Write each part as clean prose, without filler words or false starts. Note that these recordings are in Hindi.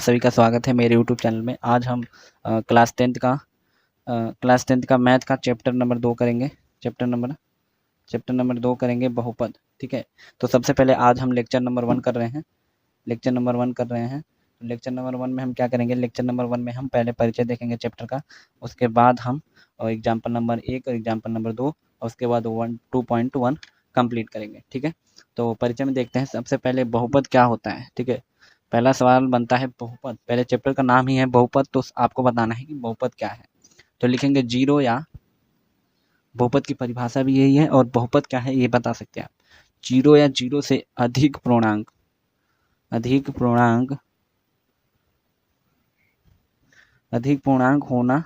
सभी का स्वागत है मेरे यूट्यूब चैनल में। आज हम क्लास टेंथ का मैथ का चैप्टर नंबर 2 करेंगे। चैप्टर नंबर 2 करेंगे बहुपद। ठीक है, तो सबसे पहले आज हम लेक्चर नंबर 1 कर रहे हैं। तो लेक्चर नंबर 1 में हम क्या करेंगे, लेक्चर नंबर 1 में हम पहले परिचय देखेंगे चैप्टर का, उसके बाद हम एग्जाम्पल नंबर 1 और एग्जाम्पल नंबर 2 और उसके बाद 2.1 कंप्लीट करेंगे। ठीक है, तो परिचय में देखते हैं सबसे पहले बहुपद क्या होता है। ठीक है, पहला सवाल बनता है बहुपद। पहले चैप्टर का नाम ही है बहुपद, तो आपको बताना है कि बहुपद क्या है। तो लिखेंगे जीरो, या बहुपद की परिभाषा भी यही है और बहुपद क्या है ये बता सकते हैं आप। जीरो या जीरो से अधिक पूर्णांक होना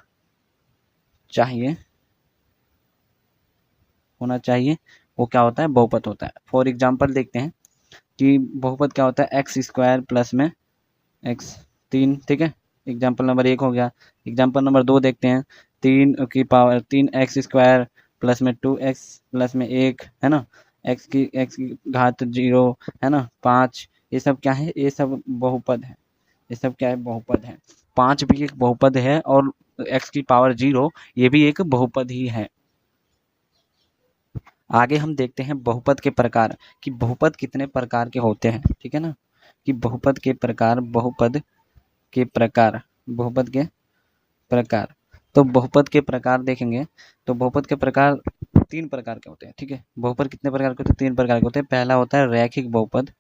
चाहिए वो क्या होता है, बहुपद होता है। फॉर एग्जाम्पल देखते हैं कि बहुपद क्या होता है, एक्स स्क्वायर प्लस में एक्स 3। ठीक है, एग्जाम्पल नंबर 1 हो गया। एग्जाम्पल नंबर 2 देखते हैं, 3 की पावर 3x स्क्वायर प्लस में 2x प्लस में 1 है ना, x की घात 0 है ना, 5। ये सब क्या है, ये सब बहुपद है। ये सब क्या है, बहुपद है। 5 भी एक बहुपद है और x की पावर 0 ये भी एक बहुपद ही है। आगे हम देखते हैं बहुपद के प्रकार, कि बहुपद कितने प्रकार के होते हैं। ठीक है ना, कि बहुपद के प्रकार तो बहुपद के प्रकार देखेंगे तो बहुपद के प्रकार 3 प्रकार के होते हैं। ठीक है, बहुपद कितने प्रकार के होते हैं, 3 प्रकार के होते हैं। पहला होता है रैखिक बहुपद।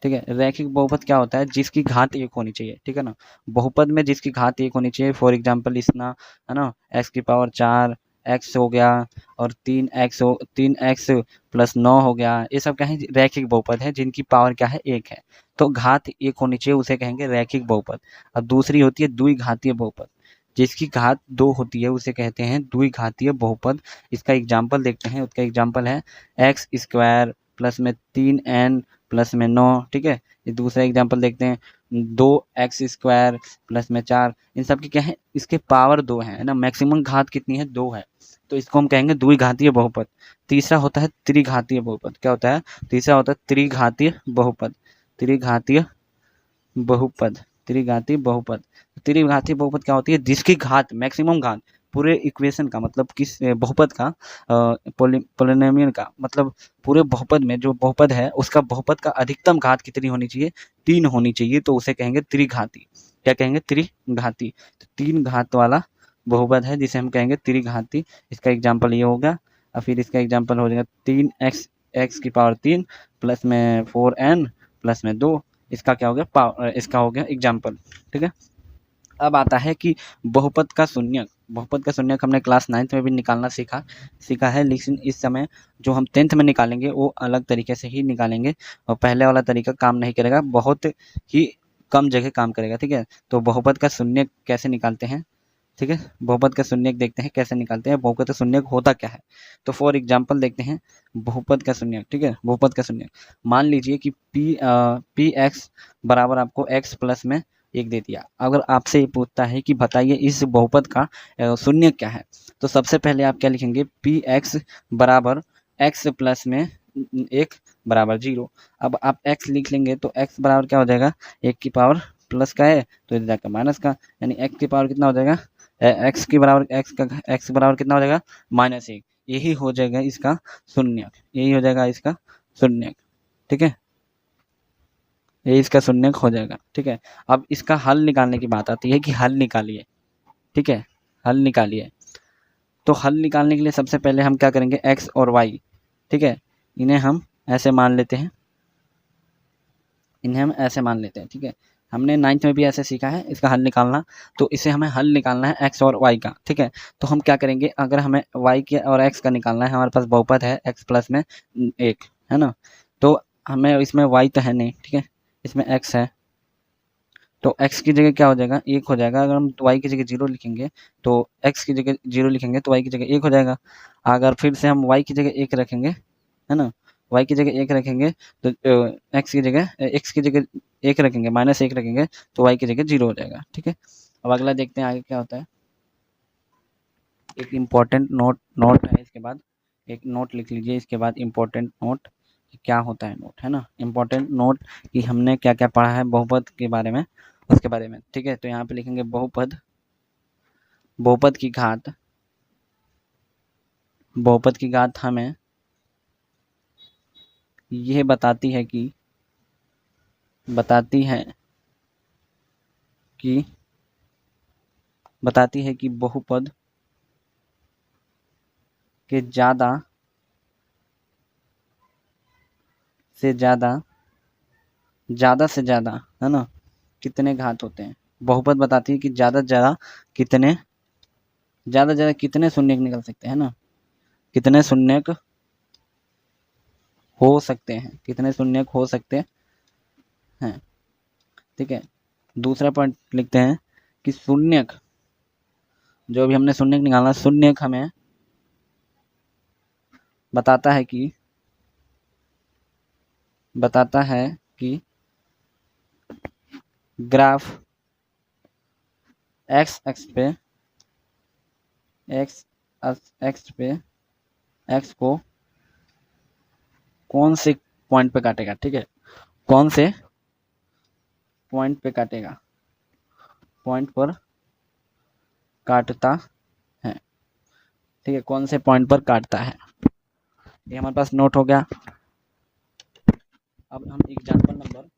ठीक है, रैखिक बहुपद क्या होता है, जिसकी घात 1 होनी चाहिए। ठीक है ना, बहुपद में जिसकी घात 1 होनी चाहिए। फॉर एग्जाम्पल इसना है ना, x की पावर 4 x हो गया और 3x प्लस 9 हो गया। ये सब क्या है, रैखिक बहुपद है जिनकी पावर क्या है, 1 है। तो घात 1 होनी चाहिए, उसे कहेंगे रैखिक बहुपद। और दूसरी होती है द्विघातीय बहुपद, जिसकी घात 2 होती है उसे कहते हैं द्विघातीय बहुपद। इसका एग्जाम्पल देखते हैं, उसका एग्जाम्पल है एक्स स्क्वायर प्लस में 3n प्लस में 9। ठीक है, ये दूसरा एग्जाम्पल देखते हैं, 2x स्क्वायर प्लस में 4। इन सब की क्या है, इसके पावर 2 है ना, मैक्सिमम घात कितनी है, 2 है। तो इसको हम कहेंगे द्विघातीय बहुपद। तीसरा होता है त्रिघातीय बहुपद। क्या होता है, तीसरा होता है त्रिघातीय बहुपद। त्रिघातीय बहुपद त्रिघातीय बहुपद क्या होती है, जिसकी घात मैक्सिमम घात पूरे इक्वेशन का मतलब किस बहुपद का, पोलिनोमियल का मतलब पूरे बहुपद में जो बहुपद है उसका बहुपद का अधिकतम घात कितनी होनी चाहिए, 3 होनी चाहिए। तो उसे कहेंगे त्रिघाती। क्या कहेंगे, त्रिघाती। तो 3 घात वाला बहुपद है जिसे हम कहेंगे त्रिघाती। इसका एग्जाम्पल ये होगा और फिर इसका एग्जाम्पल हो जाएगा 3x की पावर 3 प्लस में 4n प्लस में 2। इसका क्या हो गया, इसका हो गया एग्जाम्पल। ठीक है, अब आता है कि बहुपद का शून्यक हमने क्लास 9th में भी निकालना सीखा है, लेकिन इस समय जो हम 10th में निकालेंगे वो अलग तरीके से ही निकालेंगे और पहले वाला तरीका काम नहीं करेगा, बहुत ही कम जगह काम करेगा। ठीक है, तो बहुपद का शून्यक कैसे निकालते हैं। ठीक है, बहुपद का शून्यक देखते हैं कैसे निकालते हैं, बहुपद का शून्यक होता क्या है। तो फॉर एग्जाम्पल देखते हैं बहुपद का शून्यक। ठीक है, बहुपद का शून्यक मान लीजिए कि पी एक्स बराबर आपको x प्लस में 1 दे दिया। अगर आपसे ये पूछता है कि बताइए इस बहुपद का शून्यक क्या है, तो सबसे पहले आप क्या लिखेंगे, पी एक्स बराबर x प्लस में 1 बराबर 0। अब आप x लिख लेंगे तो x बराबर क्या हो जाएगा, 1 की पावर प्लस का है तो इधर जाकर माइनस का, यानी x की पावर कितना हो जाएगा, x बराबर कितना हो जाएगा, -1। यही हो जाएगा इसका शून्यक। ठीक है, ये इसका शून्यक हो जाएगा। ठीक है, अब इसका हल निकालने की बात आती है कि हल निकालिए। ठीक है, हल निकालिए। तो हल निकालने के लिए सबसे पहले हम क्या करेंगे, x और y। ठीक है, इन्हें हम ऐसे मान लेते हैं। ठीक है, हमने 9th में भी ऐसे सीखा है इसका हल निकालना। तो इसे हमें हल निकालना है x और y का। ठीक है, तो हम क्या करेंगे, अगर हमें y के और x का निकालना है, हमारे पास बहुपद है x प्लस में 1 है ना, तो हमें इसमें y तो है नहीं। ठीक है, इसमें x है तो x की जगह क्या हो जाएगा, 1 हो जाएगा। अगर हम y की जगह 0 लिखेंगे तो x की जगह 0 लिखेंगे तो y की जगह 1 हो जाएगा। अगर फिर से हम y की जगह 1 रखेंगे है ना, y की जगह 1 रखेंगे तो x की जगह 1 रखेंगे, -1 रखेंगे तो y की जगह 0 हो जाएगा। ठीक है, अब अगला देखते हैं आगे क्या होता है। एक इम्पोर्टेंट नोट है, इसके बाद एक नोट लिख लीजिए, इसके बाद इम्पोर्टेंट नोट क्या होता है नोट, है ना, इम्पोर्टेंट नोट कि हमने क्या क्या पढ़ा है बहुपद के बारे में, उसके बारे में। ठीक है, तो यहाँ पे लिखेंगे बहुपद, बहुपद की घात, बहुपद की घात हमें यह बताती है कि बहुपद के ज़्यादा से ज़्यादा, ज़्यादा से ज़्यादा, है ना, कितने घात होते हैं। बहुपद बताती है कि ज़्यादा से ज़्यादा कितने शून्य निकल सकते हैं ना, कितने शून्य हो सकते हैं, कितने शून्य हो सकते हैं। ठीक है, दूसरा पॉइंट लिखते हैं कि शून्य, जो भी हमने शून्य निकाला, शून्य हमें बताता है कि ग्राफ एक्स को कौन से पॉइंट पे काटेगा। ठीक है, कौन से पॉइंट पे काटेगा, पॉइंट पर काटता है। ठीक है, कौन से पॉइंट पर काटता है, ये हमारे पास नोट हो गया। अब हम एग्जाम्पल नंबर,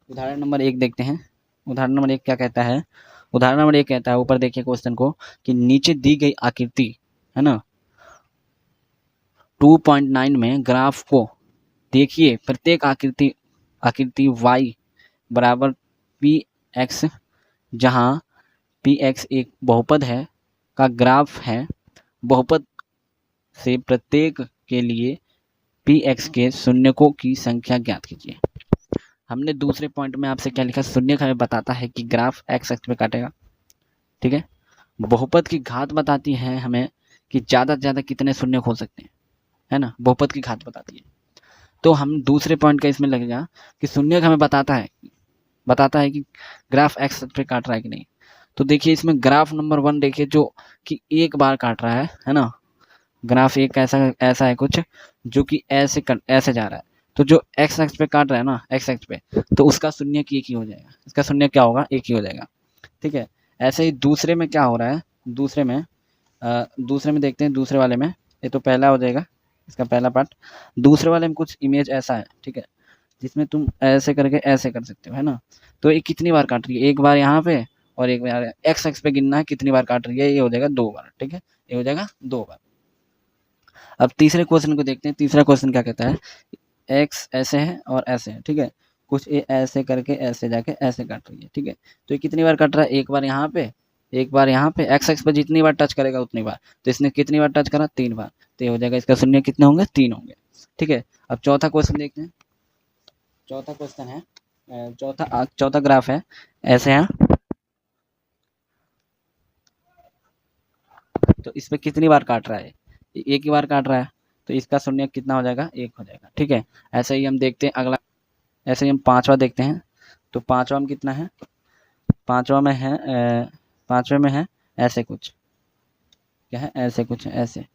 उदाहरण नंबर 1 देखते हैं। उदाहरण नंबर 1 क्या कहता है, उदाहरण नंबर 1 कहता है, ऊपर देखिए क्वेश्चन को, कि नीचे दी गई आकृति, है ना, 2.9 में ग्राफ को देखिए, प्रत्येक आकृति y बराबर पी एक्स, जहाँ पी एक्स एक बहुपद है का ग्राफ है। बहुपद से प्रत्येक के लिए पी एक्स के शून्यकों की संख्या ज्ञात कीजिए। हमने दूसरे पॉइंट में आपसे क्या लिखा, शून्य हमें बताता है कि ग्राफ एक्स एक्स पे काटेगा। ठीक है, बहुपद की घात बताती है हमें कि ज़्यादा से ज़्यादा कितने शून्य हो सकते हैं, है ना, बहुपद की घात बताती है। तो हम दूसरे पॉइंट का इसमें लगेगा कि शून्य हमें बताता है कि ग्राफ एक्स पे काट रहा है कि नहीं। तो देखिए इसमें ग्राफ नंबर 1 देखिए, जो कि एक बार काट रहा है ना, ग्राफ एक ऐसा है कुछ जो कि ऐसे जा रहा है। तो जो एक्स एक्स पे काट रहा है ना, एक्स एक्स पे, तो उसका शून्य एक ही हो जाएगा, इसका शून्य क्या होगा, एक ही हो जाएगा। ठीक है, ऐसे ही दूसरे में क्या हो रहा है, दूसरे में देखते हैं, दूसरे वाले में, ये तो पहला हो जाएगा इसका पहला पार्ट। दूसरे वाले में कुछ इमेज ऐसा है, ठीक है, जिसमें तुम ऐसे करके ऐसे कर सकते हो, है ना। तो ये कितनी बार काट रही है, एक बार यहाँ पे और एक बार एक्स एक्स पे गिनना है कितनी बार काट रही है, ये हो जाएगा 2 बार। ठीक है, ये हो जाएगा 2 बार। अब तीसरे क्वेश्चन को देखते हैं। तीसरा क्वेश्चन क्या कहता है, एक्स ऐसे है और ऐसे है। ठीक है, कुछ ये ऐसे करके ऐसे जाके ऐसे काट रही है। ठीक है, तो ये कितनी बार काट रहा है, एक बार यहाँ पे, एक बार यहाँ पे। एक्स एक्स पे जितनी बार टच करेगा उतनी बार, तो इसने कितनी बार टच करा, 3 बार, तो ये हो जाएगा, इसका शून्य कितने होंगे, 3 होंगे। ठीक है, अब चौथा क्वेश्चन देखते हैं। चौथा क्वेश्चन है, चौथा ग्राफ है, ऐसे है, तो इस पे कितनी बार काट रहा है, एक ही बार काट रहा है, तो इसका शून्य कितना हो जाएगा, 1 हो जाएगा। ठीक है, ऐसे ही हम देखते हैं अगला, ऐसे ही हम पांचवा देखते हैं। तो पांचवा में कितना है, पांचवा में है पांचवे में है ऐसे कुछ, क्या है, ऐसे कुछ, ऐसे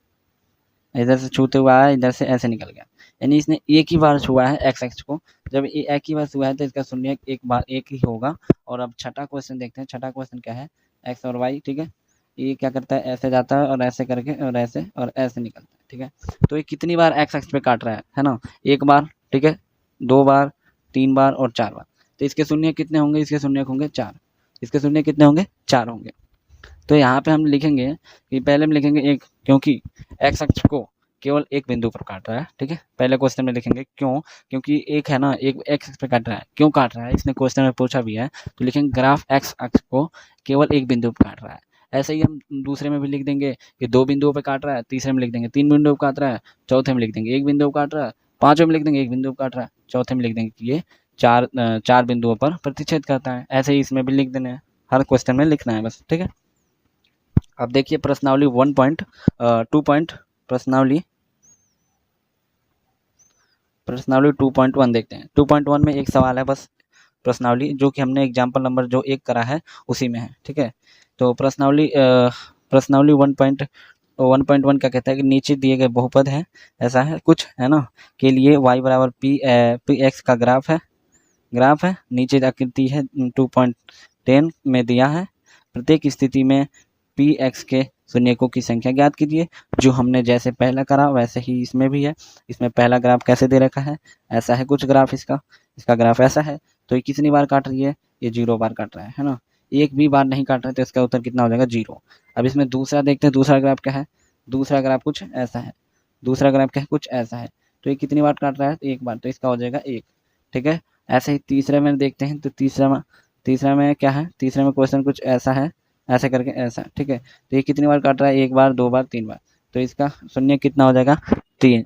इधर से छूते हुआ है, इधर से ऐसे निकल गया, यानी इसने एक ही बार छुआ है एक्स एक्स को। जब ये एक ही बार छुआ है तो इसका शून्य एक ही होगा। और अब छठा क्वेश्चन देखते हैं। छठा क्वेश्चन क्या है, एक्स और वाई। ठीक है, ये क्या करता है, ऐसे जाता है और ऐसे करके और ऐसे निकलता है। ठीक है, तो ये कितनी बार एक्स एक्स पे काट रहा है ना, एक बार, ठीक है, 2 बार, 3 बार और 4 बार। तो इसके शून्य कितने होंगे, इसके शून्य होंगे 4, इसके शून्य कितने होंगे, 4 होंगे। तो यहाँ पे हम लिखेंगे कि पहले हम लिखेंगे एक, क्योंकि एक्स अक्ष को केवल एक बिंदु पर काट रहा है। ठीक है, पहले क्वेश्चन में लिखेंगे क्यों, क्योंकि एक है ना, एक एक्स पे काट रहा है, क्यों काट रहा है, इसने क्वेश्चन में पूछा भी है। तो लिखेंगे ग्राफ एक्स अक्ष को केवल एक बिंदु पर काट रहा है। ऐसे ही हम दूसरे में भी लिख देंगे कि 2 बिंदुओं पर काट रहा है, तीसरे में लिख देंगे 3 बिंदुओं पर काट रहा है, चौथे में लिख देंगे 1 बिंदु पर काट रहा है, पांचवें में लिख देंगे 1 बिंदु पर काट रहा है, चौथे में लिख देंगे कि ये 4 बिंदुओं पर प्रतिच्छेद करता है। ऐसे ही इसमें भी लिख देना है, हर क्वेश्चन में लिखना है बस। ठीक है, अब देखिए प्रश्नावली 2 पॉइंट, प्रश्नावली 2.1 देखते हैं। 2.1 में एक सवाल है बस, प्रश्नावली जो कि हमने एग्जाम्पल नंबर जो 1 करा है उसी में है। ठीक है, तो प्रश्नावली 1.2 1.1 क्या कहता है कि नीचे दिए गए बहुपद है, ऐसा है कुछ, है ना, के लिए y बराबर पी एक्स का ग्राफ है, नीचे आकृति है 2.10 में दिया है। प्रत्येक स्थिति में पी एक्स के शून्यकों की संख्या ज्ञात कीजिए। जो हमने जैसे पहला करा वैसे ही इसमें भी है। इसमें पहला ग्राफ कैसे दे रखा है, ऐसा है कुछ ग्राफ इसका ग्राफ ऐसा है। तो ये कितनी बार काट रही है, ये 0 बार काट रहा है ना, एक भी बार नहीं काट रहा है, तो इसका उत्तर कितना हो जाएगा 0। अब इसमें दूसरा देखते हैं, दूसरा ग्राफ क्या है, दूसरा ग्राफ कुछ ऐसा है, दूसरा ग्राफ क्या है, कुछ ऐसा है। तो ये कितनी बार काट रहा है, एक बार, तो इसका हो जाएगा 1। ठीक है, ऐसे ही तीसरे में देखते हैं, तो तीसरा में क्या है, तीसरे में क्वेश्चन कुछ ऐसा है, ऐसे करके ऐसा। ठीक है, तो ये कितनी बार काट रहा है, एक बार, 2 बार, 3 बार, तो इसका शून्य कितना हो जाएगा 3।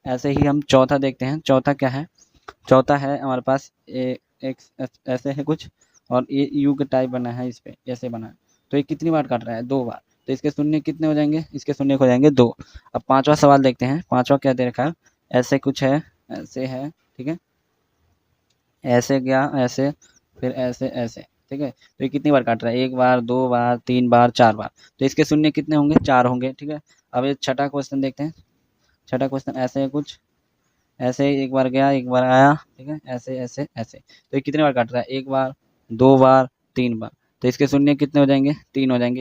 ऐसे ही हम चौथा देखते हैं, चौथा क्या है, चौथा है हमारे पास एक ऐसे है कुछ, और ये यू का टाइप बना है, इस पे ऐसे बना है। तो ये कितनी बार काट रहा है, 2 बार, तो इसके शून्य कितने हो जाएंगे, इसके शून्य हो जाएंगे 2। अब पांचवा सवाल देखते हैं, पांचवा क्या दे रखा है, ऐसे कुछ है, ऐसे है, ठीक है, ऐसे गया, ऐसे, फिर ऐसे ऐसे। ठीक है, तो ये कितनी बार काट रहा है, 1 बार, 2 बार, 3 बार, 4 बार, तो इसके शून्य कितने होंगे, 4 होंगे। ठीक है, अब ये छठा क्वेश्चन देखते हैं, छठा क्वेश्चन ऐसे है कुछ, ऐसे एक बार गया, एक बार आया, ठीक है, ऐसे ऐसे ऐसे। तो ये कितनी बार काट रहा है, 1 बार, 2 बार, 3 बार, तो इसके शून्य कितने हो जाएंगे, 3 हो जाएंगे।